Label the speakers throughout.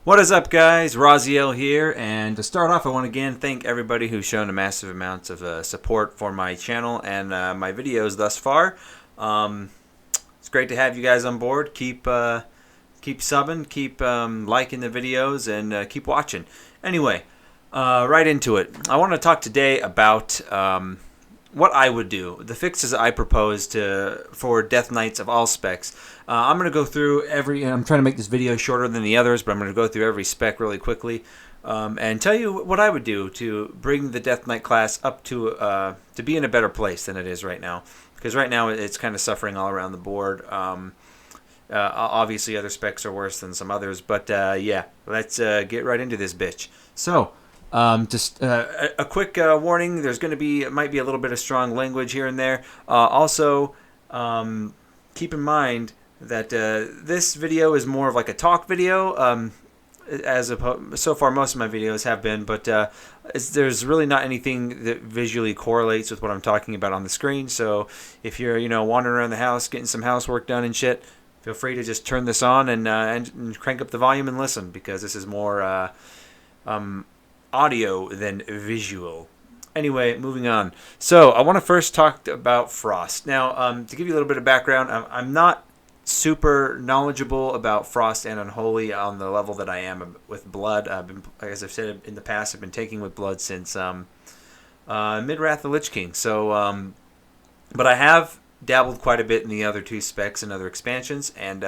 Speaker 1: What is up, guys? Raziel here, and to start off, I want to again thank everybody who's shown a massive amount of support for my channel and my videos thus far. It's great to have you guys on board. Keep subbing, keep liking the videos, and keep watching. Anyway, right into it. I want to talk today about what I would do, the fixes I propose for Death Knights of all specs. I'm going to go through I'm trying to make this video shorter than the others, but I'm going to go through every spec really quickly and tell you what I would do to bring the Death Knight class up to be in a better place than it is right now. Because right now it's kind of suffering all around the board. Obviously other specs are worse than some others, but yeah, let's get right into this bitch. So, just a quick warning, might be a little bit of strong language here and there. Also, keep in mind that this video is more of like a talk video, so far most of my videos have been, but there's really not anything that visually correlates with what I'm talking about on the screen. So if you're wandering around the house getting some housework done and shit, feel free to just turn this on and crank up the volume and listen, because this is more audio than visual. Anyway, moving on. So I want to first talk about Frost. Now, to give you a little bit of background, I'm not super knowledgeable about Frost and Unholy on the level that I am with Blood. As I've said in the past, I've been taking with Blood since Mid-Wrath of the Lich King. So, but I have dabbled quite a bit in the other two specs and other expansions, and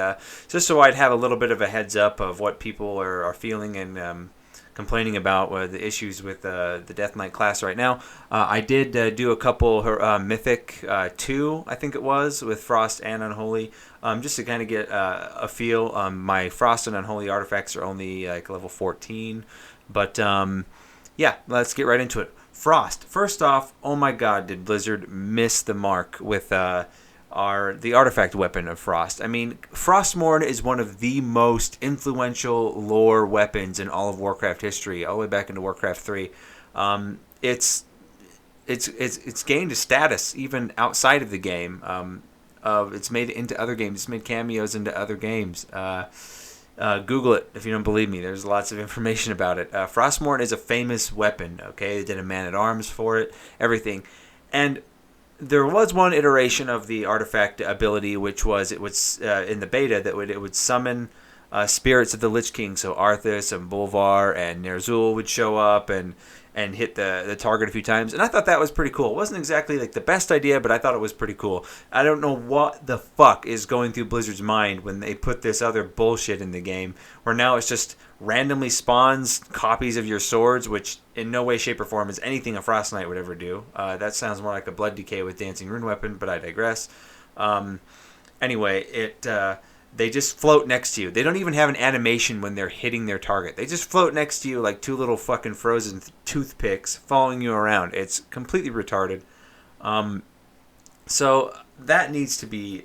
Speaker 1: just so I'd have a little bit of a heads up of what people are feeling and complaining about the issues with the Death Knight class right now. I did do a couple Mythic 2, I think it was, with Frost and Unholy, just to kind of get a feel. My Frost and Unholy artifacts are only like level 14, but yeah, let's get right into it. Frost. First off, oh my god, did Blizzard miss the mark with the artifact weapon of Frost. I mean, Frostmourne is one of the most influential lore weapons in all of Warcraft history, all the way back into Warcraft 3. It's gained a status even outside of the game. It's made it into other games. It's made cameos into other games. Google it if you don't believe me. There's lots of information about it. Frostmourne is a famous weapon. Okay, they did a Man-at-Arms for it, everything, and there was one iteration of the artifact ability, which was it was in the beta that it would summon spirits of the Lich King. So Arthas and Bolvar and Ner'zhul would show up and hit the target a few times, and I thought that was pretty cool. It wasn't exactly like the best idea, but I thought it was pretty cool. I don't know what the fuck is going through Blizzard's mind when they put this other bullshit in the game, where now it's just randomly spawns copies of your swords, which in no way, shape, or form is anything a Frost Knight would ever do. That sounds more like a Blood Decay with Dancing Rune Weapon, but I digress. Anyway, they just float next to you. They don't even have an animation when they're hitting their target. They just float next to you like two little fucking frozen toothpicks following you around. It's completely retarded. So that needs to be...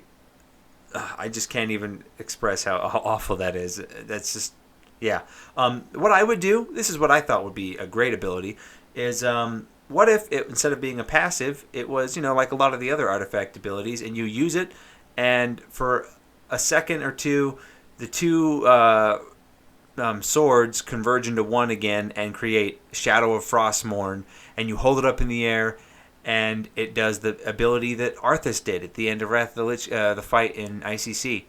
Speaker 1: I just can't even express how awful that is. That's just... Yeah. What I would do, this is what I thought would be a great ability, is what if instead of being a passive, it was, like a lot of the other artifact abilities, and you use it, and for a second or two, the two swords converge into one again and create Shadow of Frostmourne, and you hold it up in the air, and it does the ability that Arthas did at the end of Wrath of the Lich, the fight in ICC.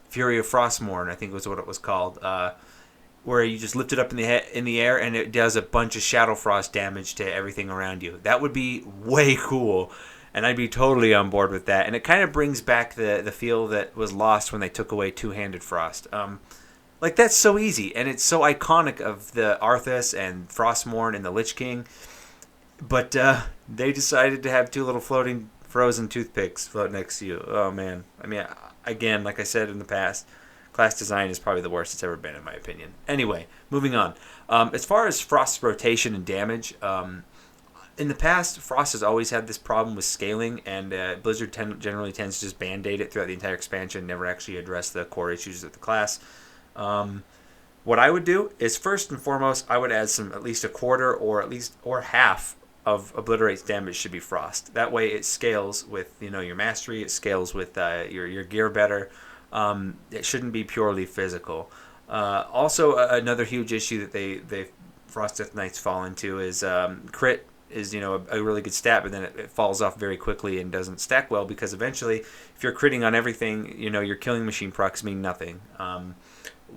Speaker 1: Fury of Frostmourne, I think was what it was called, where you just lift it up in the air and it does a bunch of Shadow Frost damage to everything around you. That would be way cool, and I'd be totally on board with that. And it kind of brings back the feel that was lost when they took away Two-Handed Frost. Like, that's so easy, and it's so iconic of the Arthas and Frostmourne and the Lich King. But they decided to have two little floating frozen toothpicks float next to you. Oh, man. I mean, again, like I said in the past, class design is probably the worst it's ever been, in my opinion. Anyway, moving on. As far as Frost's rotation and damage, in the past, Frost has always had this problem with scaling, and Blizzard generally tends to just band-aid it throughout the entire expansion, never actually address the core issues of the class. What I would do is, first and foremost, I would add at least a quarter or half of Obliterate's damage should be Frost. That way it scales with your mastery, it scales with your gear better. It shouldn't be purely physical. Also, another huge issue that they Frost Death Knights fall into is crit is a really good stat, but then it falls off very quickly and doesn't stack well because eventually, if you're critting on everything, your killing machine procs mean nothing.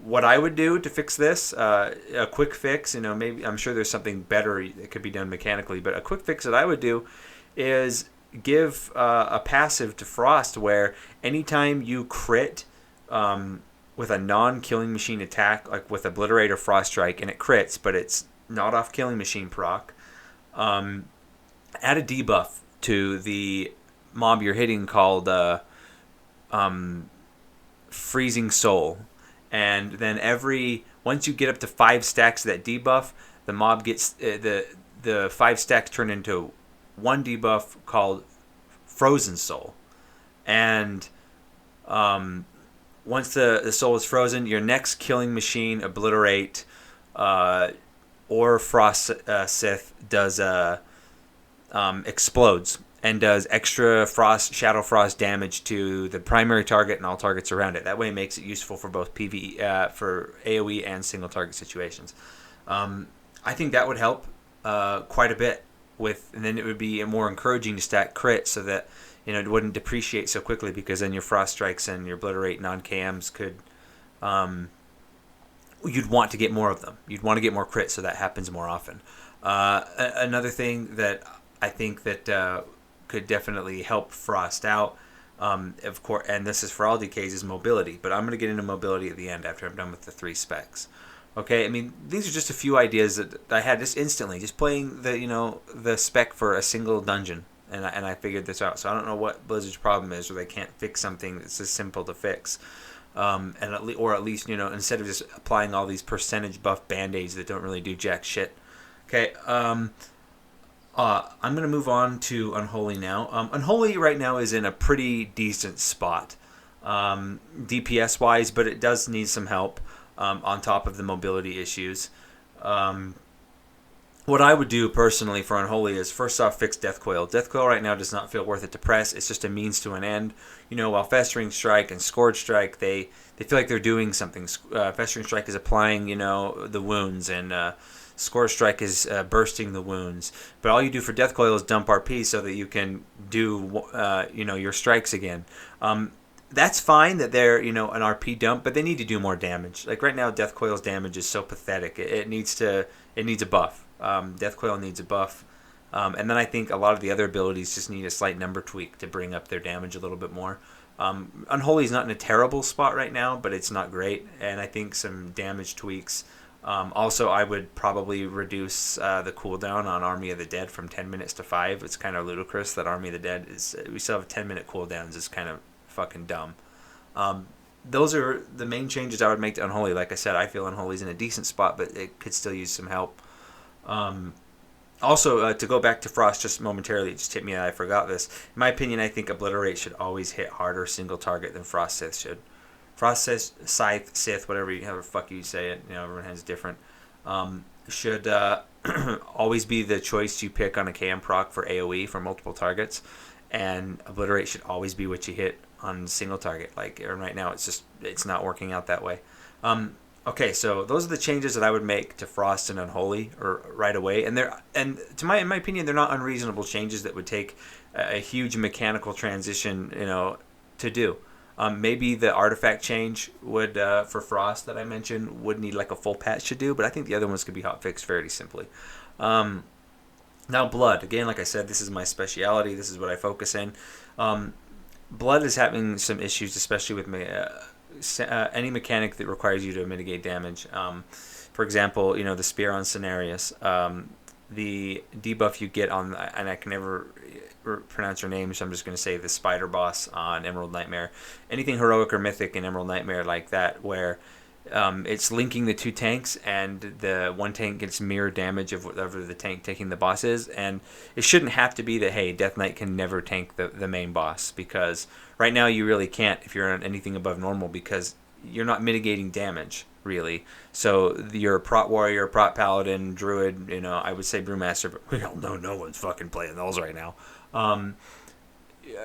Speaker 1: What I would do to fix this, a quick fix, maybe I'm sure there's something better that could be done mechanically, but a quick fix that I would do is give a passive to Frost where anytime you crit with a non-killing machine attack, like with Obliterate or Frost Strike, and it crits, but it's not off killing machine proc, add a debuff to the mob you're hitting called Freezing Soul. And then once you get up to 5 stacks of that debuff, the mob gets the 5 stacks turn into one debuff called Frozen Soul. And once the soul is frozen, your next killing machine, Obliterate, or Frost Sith does explodes and does extra Shadow Frost damage to the primary target and all targets around it. That way it makes it useful for both PvE, for AoE and single target situations. I think that would help quite a bit and then it would be more encouraging to stack crit so that it wouldn't depreciate so quickly, because then your Frost Strikes and your Obliterate non-KMs could you'd want to get more of them. You'd want to get more crit so that happens more often. Another thing that I think that could definitely help Frost out, of course, and this is for all DKs, is mobility. But I'm going to get into mobility at the end after I'm done with the 3 specs. Okay, I mean, these are just a few ideas that I had just instantly, just playing the spec for a single dungeon, and I figured this out. So I don't know what Blizzard's problem is, or they can't fix something that's as simple to fix. Or at least, instead of just applying all these percentage buff band-aids that don't really do jack shit. Okay, I'm going to move on to Unholy now. Unholy right now is in a pretty decent spot, DPS-wise, but it does need some help on top of the mobility issues. What I would do personally for Unholy is, first off, fix Death Coil. Death Coil right now does not feel worth it to press. It's just a means to an end. While Festering Strike and Scourge Strike, they feel like they're doing something. Festering Strike is applying, the wounds, and Scourge Strike is bursting the wounds. But all you do for Death Coil is dump RP so that you can do, your strikes again. That's fine that they're, an RP dump, but they need to do more damage. Like right now, Death Coil's damage is so pathetic. It needs a buff. Death Coil needs a buff. And then I think a lot of the other abilities just need a slight number tweak to bring up their damage a little bit more. Unholy's not in a terrible spot right now, but it's not great. And I think some damage tweaks. Also, I would probably reduce the cooldown on Army of the Dead from 10 minutes to 5. It's kind of ludicrous that Army of the Dead we still have 10-minute cooldowns. It's kind of fucking dumb. Those are the main changes I would make to Unholy. Like I said, I feel Unholy's in a decent spot, but it could still use some help. Also, to go back to Frost just momentarily, it just hit me that I forgot this. In my opinion, I think Obliterate should always hit harder single target than Frost Sith should. Frost Scythe, Sith, however the fuck you say it, everyone has different, should always be the choice you pick on a KM proc for AoE for multiple targets, and Obliterate should always be what you hit on single target. Like right now, it's not working out that way. Okay, so those are the changes that I would make to Frost and Unholy right away, and in my opinion, they're not unreasonable changes that would take a huge mechanical transition, to do. Maybe the artifact change would for Frost that I mentioned would need like a full patch to do, but I think the other ones could be hotfixed fairly simply. Now Blood, again, like I said, this is my speciality. This is what I focus in. Blood is having some issues, especially with any mechanic that requires you to mitigate damage. For example, the Spear on Cenarius, the debuff you get on, and I can never pronounce her name, so I'm just going to say the Spider Boss on Emerald Nightmare. Anything heroic or mythic in Emerald Nightmare like that, where it's linking the 2 tanks, and the 1 tank gets mirror damage of whatever the tank taking the boss is, and it shouldn't have to be that, hey, Death Knight can never tank the main boss, because right now you really can't if you're on anything above normal, because you're not mitigating damage, really. So you're a Prot Warrior, Prot Paladin, Druid, I would say Brewmaster, but we all know no one's fucking playing those right now.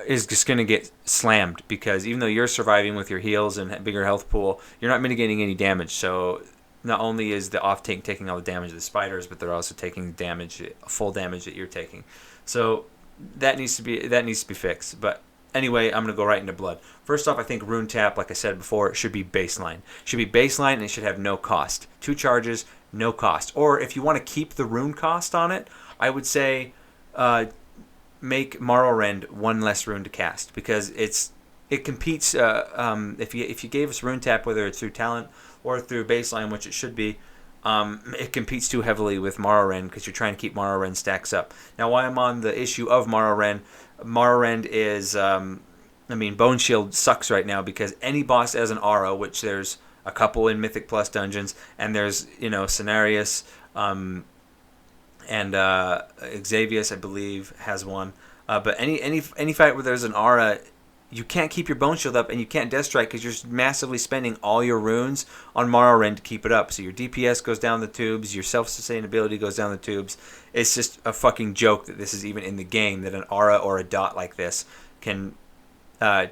Speaker 1: is just going to get slammed, because even though you're surviving with your heals and a bigger health pool, you're not mitigating any damage. So not only is the off tank taking all the damage of the spiders, but they're also taking damage, full damage that you're taking. So that needs to be fixed. But anyway, I'm going to go right into blood. First off, I think Rune Tap, like I said before, it should be baseline. It should be baseline, and it should have no cost. 2 charges, no cost. Or if you want to keep the rune cost on it, I would say make Morrowind 1 less rune to cast, because it competes. If you gave us Rune Tap, whether it's through talent or through baseline, which it should be, it competes too heavily with Morrowind, because you're trying to keep Morrowind stacks up. Now, while I'm on the issue of Morrowind is, Bone Shield sucks right now, because any boss has an aura, which there's a couple in Mythic Plus dungeons, and there's, Cenarius, and Xavius, I believe, has one. But any fight where there's an aura, you can't keep your Bone Shield up, and you can't Death Strike, because you're massively spending all your runes on Morrowind to keep it up. So your DPS goes down the tubes, your self-sustainability goes down the tubes. It's just a fucking joke that this is even in the game, that an aura or a dot like this can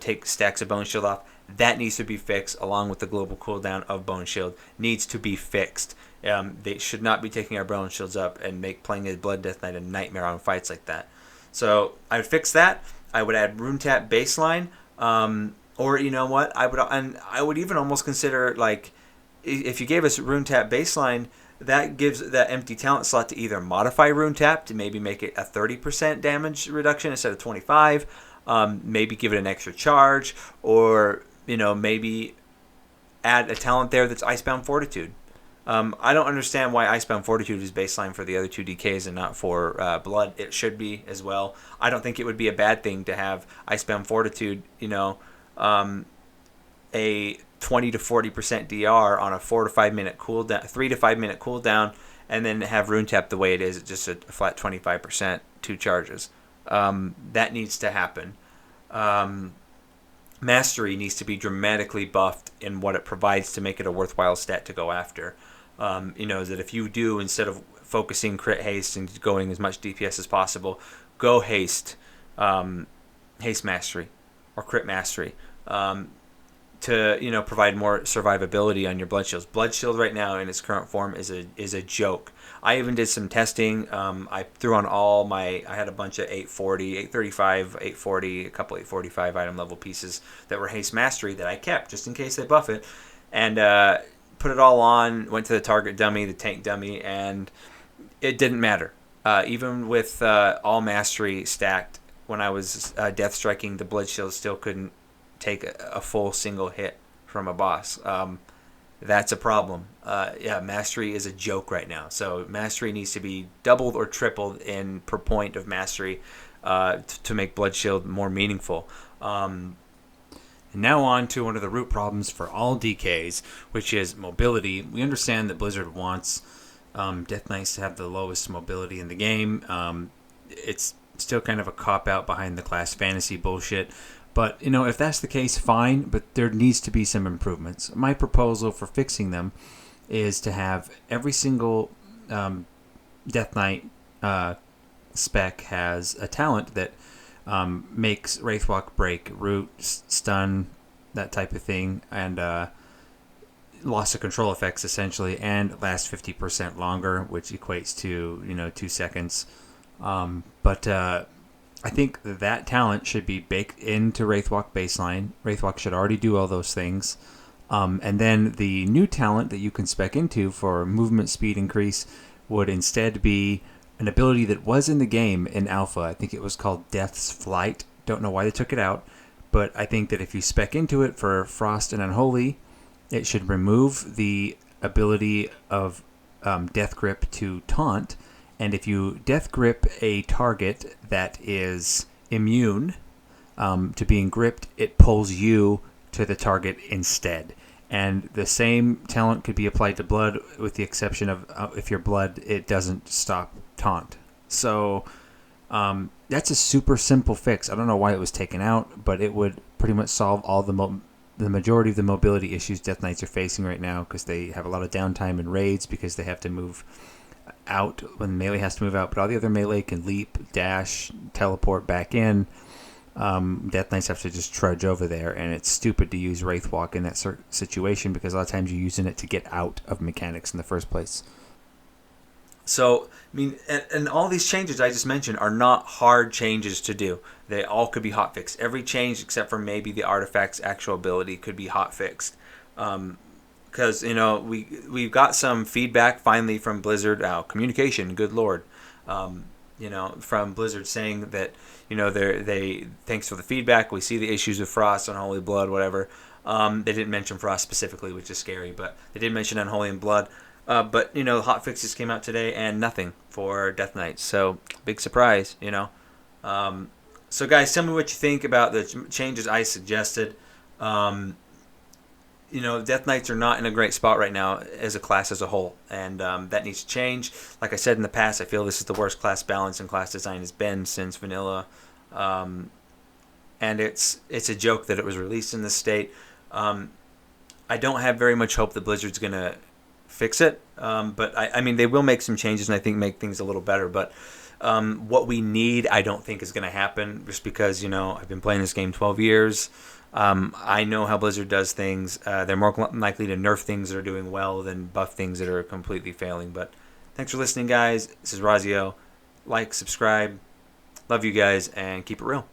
Speaker 1: take stacks of Bone Shield off. That needs to be fixed, along with the global cooldown of Bone Shield needs to be fixed. They should not be taking our Bone Shields up and playing a Blood Death Knight a nightmare on fights like that. So I would fix that. I would add Rune Tap baseline, or you know what? I would even almost consider, like, if you gave us Rune Tap baseline, that gives that empty talent slot to either modify Rune Tap to maybe make it a 30% damage reduction instead of 25, maybe give it an extra charge, or maybe add a talent there that's Icebound Fortitude. I don't understand why Icebound Fortitude is baseline for the other 2 DKs and not for Blood. It should be as well. I don't think it would be a bad thing to have Icebound Fortitude, a 20 to 40% DR on a 4 to 5 minute cooldown, 3 to 5 minute cooldown, and then have Rune Tap the way it is, just a flat 25%, 2 charges. That needs to happen. Mastery needs to be dramatically buffed in what it provides to make it a worthwhile stat to go after. That if you do, instead of focusing crit haste and going as much DPS as possible, go haste mastery or crit mastery to provide more survivability on your blood shields. Blood shield right now in its current form is a joke. I even did some testing. I threw on I had a bunch of 840, 835, 840, a couple 845 item level pieces that were haste mastery that I kept just in case they buff it, and put it all on, went to the target dummy, the tank dummy, and it didn't matter. Even with all mastery stacked, when I was death striking, the blood shield still couldn't take a full single hit from a boss. That's a problem. Mastery is a joke right now. So mastery needs to be doubled or tripled in per point of mastery to make Blood Shield more meaningful. And now on to one of the root problems for all DKs, which is mobility. We understand that Blizzard wants Death Knights to have the lowest mobility in the game. It's still kind of a cop-out behind the class fantasy bullshit. But, if that's the case, fine, but there needs to be some improvements. My proposal for fixing them is to have every single Death Knight spec has a talent that makes Wraithwalk break, root, stun, that type of thing, and loss of control effects, essentially, and last 50% longer, which equates to, 2 seconds. But I think that talent should be baked into Wraithwalk baseline. Wraithwalk should already do all those things. And then the new talent that you can spec into for movement speed increase would instead be an ability that was in the game in Alpha. I think it was called Death's Flight. Don't know why they took it out. But I think that if you spec into it for Frost and Unholy, it should remove the ability of Death Grip to taunt. And if you Death Grip a target that is immune to being gripped, it pulls you to the target instead. And the same talent could be applied to Blood, with the exception of if your Blood, it doesn't stop taunt. So that's a super simple fix. I don't know why it was taken out, but it would pretty much solve all the majority of the mobility issues Death Knights are facing right now, because they have a lot of downtime in raids because they have to move out when melee has to move out, but all the other melee can leap, dash, teleport back in. Death Knights have to just trudge over there, and it's stupid to use Wraithwalk in that situation because a lot of times you're using it to get out of mechanics in the first place. So, I mean, and all these changes I just mentioned are not hard changes to do. They all could be hotfixed. Every change except for maybe the artifact's actual ability could be hotfixed. Because, we've got some feedback finally from Blizzard. Communication, good lord. From Blizzard saying that, they thanks for the feedback. We see the issues with Frost, Unholy Blood, whatever. They didn't mention Frost specifically, which is scary, but they did mention Unholy and Blood. But hot fixes came out today and nothing for Death Knights. So big surprise, So guys, tell me what you think about the changes I suggested. Death Knights are not in a great spot right now as a class as a whole, and that needs to change. Like I said in the past, I feel this is the worst class balance and class design has been since vanilla, and it's a joke that it was released in this state. I don't have very much hope that Blizzard's gonna fix it, but I mean they will make some changes and I think make things a little better. But what we need, I don't think is going to happen, just because I've been playing this game 12 years. I know how Blizzard does things. They're more likely to nerf things that are doing well than buff things that are completely failing. But thanks for listening, guys. This is Razio. Like, subscribe. Love you guys, and keep it real.